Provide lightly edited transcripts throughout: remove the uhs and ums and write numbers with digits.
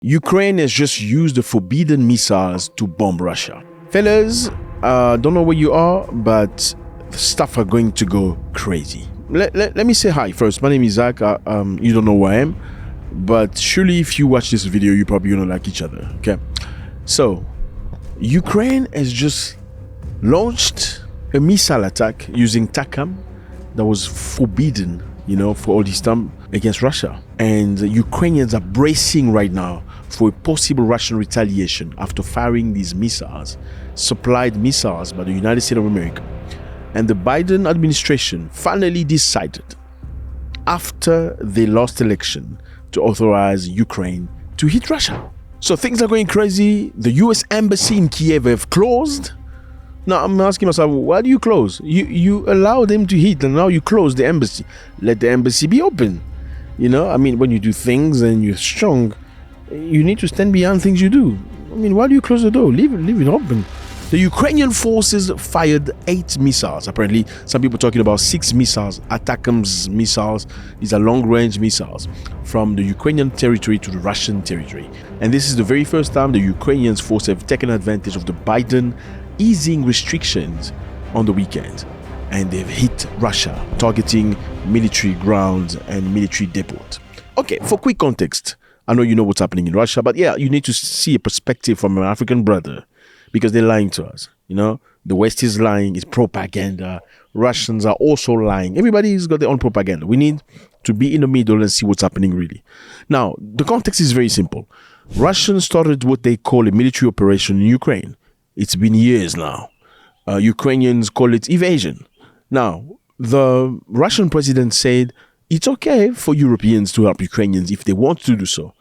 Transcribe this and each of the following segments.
Ukraine has just used the forbidden missiles to bomb Russia. Fellas, don't know where you are, but stuff are going to go crazy. Let me say hi first. My name is Zack. You don't know who I am, but surely if you watch this video, you probably gonna like each other. Okay, so Ukraine has just launched a missile attack using TACAM that was forbidden, for all this time against Russia. And Ukrainians are bracing right now for a possible Russian retaliation after firing these missiles, supplied missiles by the United States of America. And the Biden administration finally decided, after they lost election, to authorize Ukraine to hit Russia. So things are going crazy. The US embassy in Kiev have closed. Now I'm asking myself, why do you close? You allow them to hit and now you close the embassy. Let the embassy be open. When you do things and you're strong, you need to stand behind things you do. Why do you close the door? Leave it open. The Ukrainian forces fired 8 missiles. Apparently, some people talking about 6 missiles, ATACMS missiles. These are long-range missiles from the Ukrainian territory to the Russian territory. And this is the very first time the Ukrainian forces have taken advantage of the Biden easing restrictions on the weekend. And they've hit Russia, targeting military grounds and military depots. Okay, for quick context, I know you know what's happening in Russia, but yeah, you need to see a perspective from an African brother, because they're lying to us. The West is lying, it's propaganda. Russians are also lying. Everybody's got their own propaganda. We need to be in the middle and see what's happening really. Now, the context is very simple. Russians started what they call a military operation in Ukraine. It's been years now. Ukrainians call it evasion. Now, the Russian president said it's okay for Europeans to help Ukrainians if they want to do so.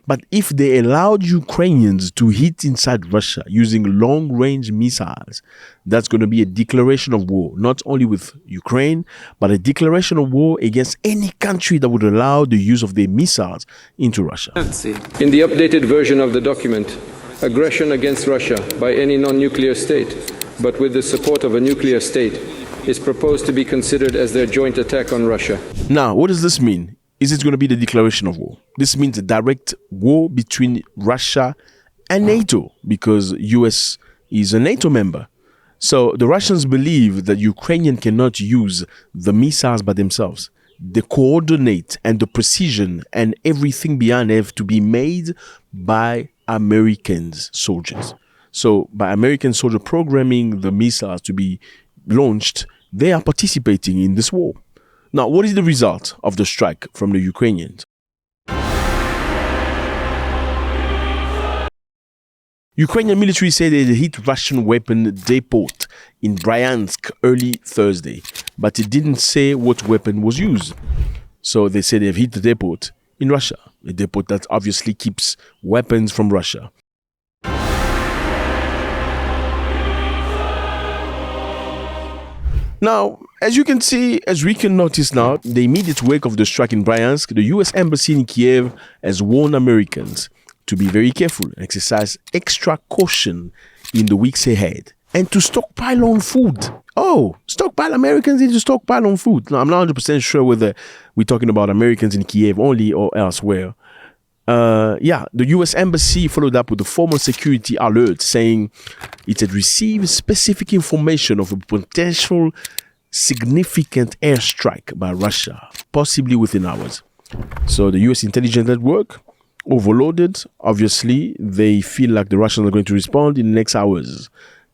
But if they allowed Ukrainians to hit inside Russia using long-range missiles, that's going to be a declaration of war, not only with Ukraine, but a declaration of war against any country that would allow the use of their missiles into Russia. In the updated version of the document, aggression against Russia by any non-nuclear state, but with the support of a nuclear state, is proposed to be considered as their joint attack on Russia. Now, what does this mean? Is it going to be the declaration of war? This means a direct war between Russia and NATO, because US is a NATO member. So the Russians believe that Ukrainians cannot use the missiles by themselves. The coordinate and the precision and everything behind have to be made by American soldiers. So by American soldier programming the missiles to be launched, they are participating in this war. Now, what is the result of the strike from the Ukrainians? Ukrainian military said they hit Russian weapon depot in Bryansk early Thursday, but it didn't say what weapon was used. So they said they've hit the depot in Russia, a depot that obviously keeps weapons from Russia. Now, as you can see, as we can notice now, the immediate wake of the strike in Bryansk, the US embassy in Kiev has warned Americans to be very careful and exercise extra caution in the weeks ahead and to stockpile on food. Americans need to stockpile on food. Now, I'm not 100% sure whether we're talking about Americans in Kiev only or elsewhere. The US embassy followed up with a formal security alert saying it had received specific information of a potential significant airstrike by Russia, possibly within hours. So the US intelligence network overloaded. Obviously, they feel like the Russians are going to respond in the next hours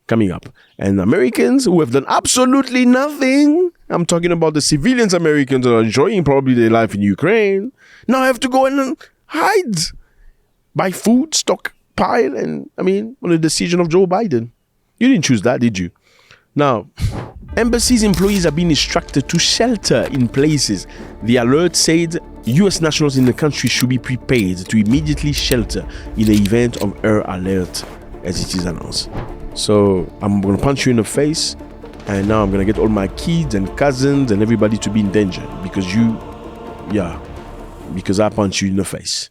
coming up. And Americans who have done absolutely nothing, I'm talking about the civilians Americans that are enjoying probably their life in Ukraine, now have to go and hide, buy food, stockpile, and on the decision of Joe Biden. You didn't choose that, did you? Now, embassy's employees are being instructed to shelter in places. The alert said US nationals in the country should be prepared to immediately shelter in the event of air alert, as it is announced. So I'm going to punch you in the face, and now I'm going to get all my kids and cousins and everybody to be in danger because I punch you in the face.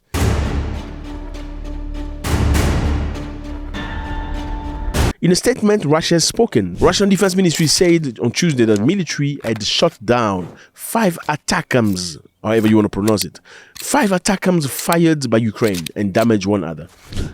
In a statement, Russia has spoken. Russian Defense Ministry said on Tuesday that military had shot down 5 ATACMS however you want to pronounce it. 5 ATACMS fired by Ukraine and damaged one other.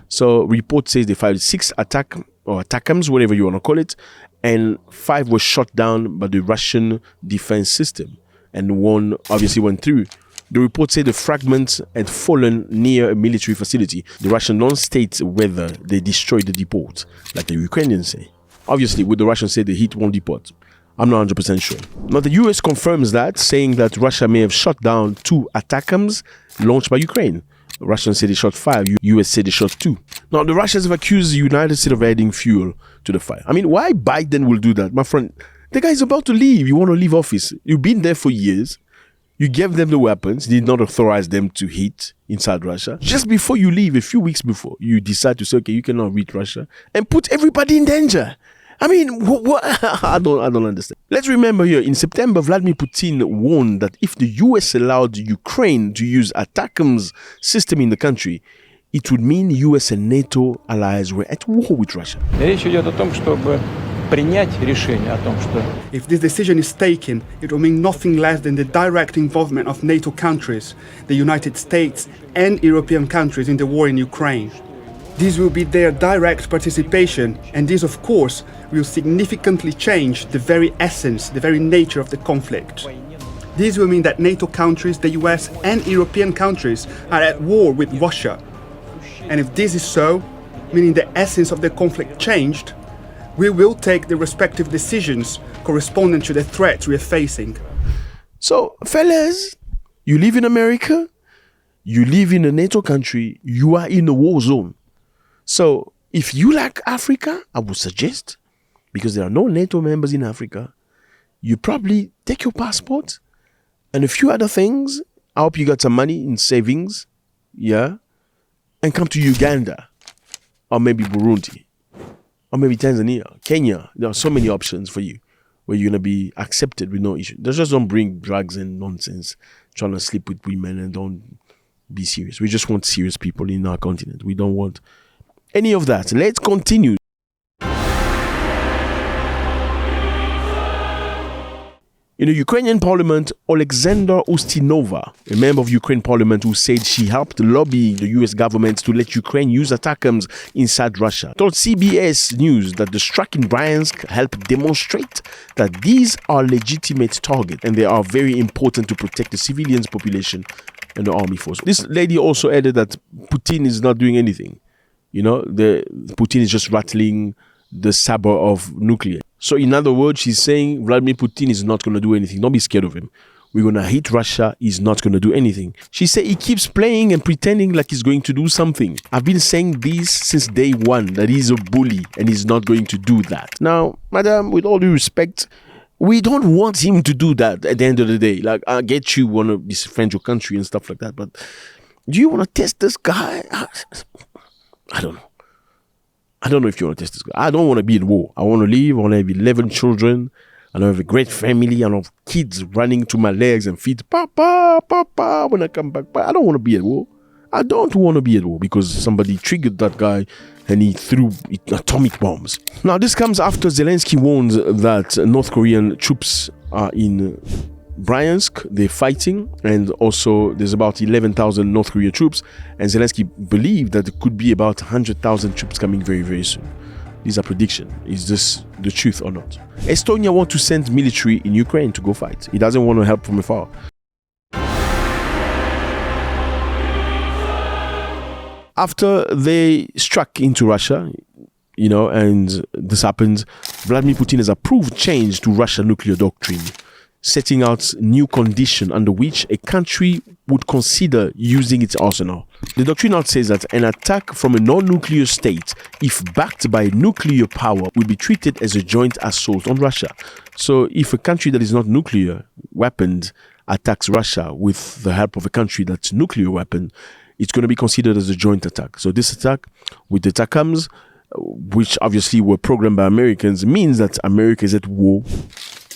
So report says they fired 6 ATACMS, whatever you want to call it, and 5 were shot down by the Russian defense system, and 1 obviously went through. The report said the fragments had fallen near a military facility. The Russians don't state whether they destroyed the depot, like the Ukrainians say. Obviously, with the Russians say they hit one depot. I'm not 100% sure. Now, the US confirms that, saying that Russia may have shot down 2 ATACMS launched by Ukraine. The Russians say they shot 5. US say they shot 2. Now, the Russians have accused the United States of adding fuel to the fire. I mean, why Biden will do that? My friend, the guy is about to leave. You want to leave office. You've been there for years. You gave them the weapons, did not authorize them to hit inside Russia. Just before you leave, a few weeks before, you decide to say, okay, you cannot hit Russia and put everybody in danger. I mean, what? I don't understand. Let's remember here, in September, Vladimir Putin warned that if the US allowed Ukraine to use ATACMS system in the country, it would mean US and NATO allies were at war with Russia. If this decision is taken, it will mean nothing less than the direct involvement of NATO countries, the United States and European countries in the war in Ukraine. This will be their direct participation, and this, of course, will significantly change the very essence, the very nature of the conflict. This will mean that NATO countries, the US and European countries are at war with Russia. And if this is so, meaning the essence of the conflict changed, we will take the respective decisions corresponding to the threats we are facing. So, fellas, you live in America, you live in a NATO country, you are in a war zone. So, if you like Africa, I would suggest, because there are no NATO members in Africa, you probably take your passport and a few other things. I hope you got some money in savings, yeah, and come to Uganda, or maybe Burundi, or maybe Tanzania, Kenya. There are so many options for you where you're going to be accepted with no issue. Just don't bring drugs and nonsense, trying to sleep with women, and don't be serious. We just want serious people in our continent. We don't want any of that. Let's continue. In the Ukrainian parliament, Alexandra Ustinova, a member of Ukraine parliament who said she helped lobby the US government to let Ukraine use ATACMS inside Russia, told CBS News that the strike in Bryansk helped demonstrate that these are legitimate targets and they are very important to protect the civilians population and the army force. This lady also added that Putin is not doing anything. You know, Putin is just rattling the saber of nuclear. So in other words, she's saying Vladimir Putin is not going to do anything. Don't be scared of him. We're going to hit Russia. He's not going to do anything. She said he keeps playing and pretending like he's going to do something. I've been saying this since day one, that he's a bully and he's not going to do that. Now, madam, with all due respect, we don't want him to do that at the end of the day. Like, I get you want to defend your country and stuff like that, but do you want to test this guy? I don't know. I don't know if you want to test this guy. I don't want to be in war. I want to leave. I want to have 11 children. I have a great family. I have kids running to my legs and feet. Papa, Papa, when I come back. But I don't want to be at war. I don't want to be at war because somebody triggered that guy and he threw atomic bombs. Now, this comes after Zelensky warned that North Korean troops are in Bryansk, they're fighting, and also there's about 11,000 North Korean troops, and Zelensky believed that there could be about 100,000 troops coming very, very soon. These are predictions. Is this the truth or not? Estonia wants to send military in Ukraine to go fight. He doesn't want to help from afar. After they struck into Russia, you know, and this happened, Vladimir Putin has approved change to Russian nuclear doctrine, setting out new conditions under which a country would consider using its arsenal. The doctrine now says that an attack from a non-nuclear state, if backed by nuclear power, will be treated as a joint assault on Russia. So if a country that is not nuclear weaponed attacks Russia with the help of a country that's nuclear weapon, it's going to be considered as a joint attack. So this attack with the ATACMS, which obviously were programmed by Americans, means that America is at war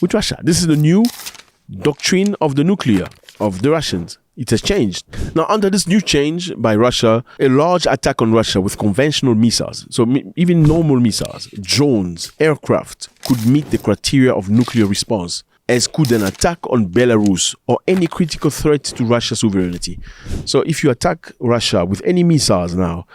with Russia. This is the new doctrine of the nuclear of the Russians. It has changed. Now, under this new change by Russia, a large attack on Russia with conventional missiles, so even normal missiles, drones, aircraft, could meet the criteria of nuclear response. as could an attack on Belarus or any critical threat to Russia's sovereignty. So if you attack Russia with any missiles now,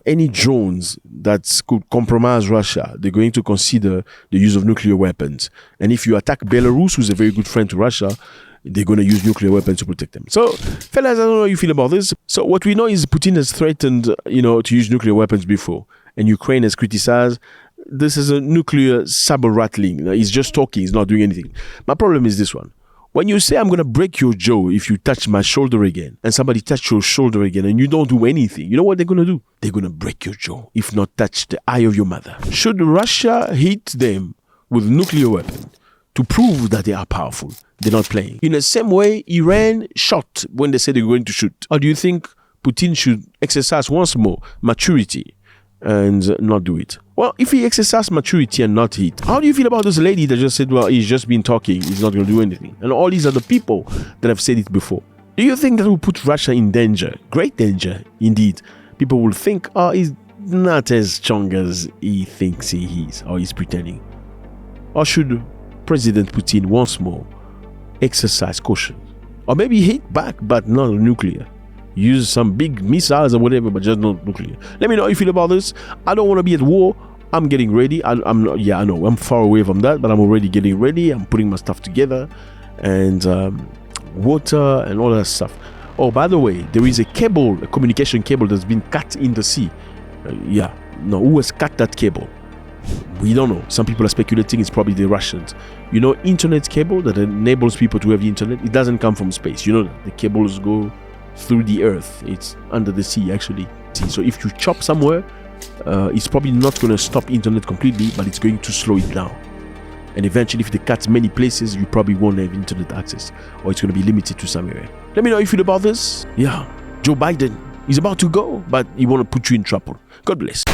any drones that could compromise Russia, they're going to consider the use of nuclear weapons. And if you attack Belarus, who's a very good friend to Russia, they're going to use nuclear weapons to protect them. So, fellas, I don't know how you feel about this. So what we know is Putin has threatened, to use nuclear weapons before. And Ukraine has criticized. This is a nuclear saber rattling. He's just talking. He's not doing anything. My problem is this one. When you say, I'm going to break your jaw if you touch my shoulder again, and somebody touch your shoulder again, and you don't do anything, you know what they're going to do? They're going to break your jaw, if not touch the eye of your mother. Should Russia hit them with nuclear weapons to prove that they are powerful? They're not playing. In the same way, Iran shot when they said they were going to shoot. Or do you think Putin should exercise once more maturity and not do it? Well, if he exercises maturity and not hit, how do you feel about this lady that just said, well, he's just been talking, he's not going to do anything? And all these other people that have said it before. Do you think that will put Russia in danger? Great danger, indeed. People will think, he's not as strong as he thinks he is, or he's pretending. Or should President Putin once more exercise caution? Or maybe hit back, but not nuclear. Use some big missiles or whatever, but just not nuclear. Let me know how you feel about this. I don't want to be at war. I'm getting ready. I'm not. Yeah, I know. I'm far away from that, but I'm already getting ready. I'm putting my stuff together, and water and all that stuff. Oh, by the way, there is a cable, a communication cable that's been cut in the sea. Who has cut that cable? We don't know. Some people are speculating it's probably the Russians. Internet cable that enables people to have the internet. It doesn't come from space. The cables go through the earth. It's under the sea, actually. So if you chop somewhere, it's probably not going to stop internet completely, but it's going to slow it down. And eventually, if they cut many places, you probably won't have internet access, or it's going to be limited to some area. Let me know how you feel about this. Yeah, Joe Biden is about to go, but he won't put you in trouble. God bless.